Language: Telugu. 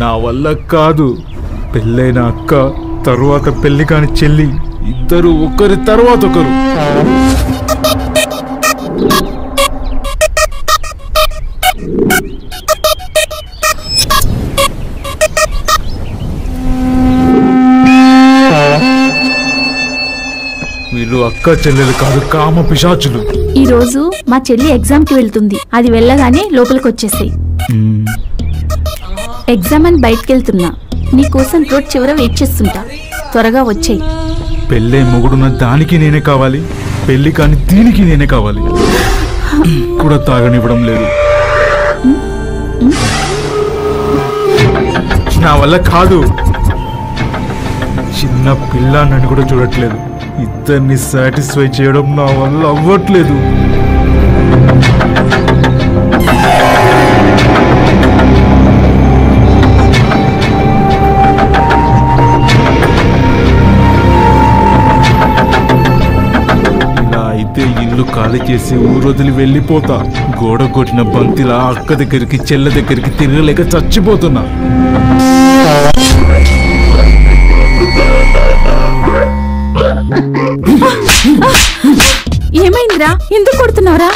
నా వల్ల కాదు. పెళ్ళైన అక్క, తరువాత పెళ్లి కాని చెల్లి, ఇద్దరు ఒకరి తర్వాత ఒకరు. వీళ్ళు అక్క చెల్లెలు కాదు, కామ పిశాచులు. ఈ రోజు మా చెల్లి ఎగ్జామ్ కి వెళ్తుంది. అది వెళ్ళగానే లోపలికి వచ్చేసాయి. ఎగ్జామ్ అని బయటకు వెళ్తున్నా. నీకోసం రోడ్ చివర వెయిట్ చేస్తుంటా. త్వరగా వచ్చేయి. పెళ్ళే మొగుడున్న దానికి నేనే కావాలి, పెళ్లి కాని దీనికి నేనే కావాలి. కూడా తాగనివ్వడం లేదు. నా వల్ల కాదు. చిన్న పిల్ల నన్ను కూడా చూడట్లేదు. ఇద్దరిని సాటిస్ఫై చేయడం నా వల్ల అవ్వట్లేదు. ఇలా అయితే ఇల్లు ఖాళీ చేసి ఊరొదిలి వెళ్ళిపోతా. గోడ కొట్టిన బంతిలా అక్క దగ్గరికి చెల్ల దగ్గరికి తిరగలేక చచ్చిపోతున్నా. ఏమైందిరా? ఎందుకు కొడుతున్నావురా?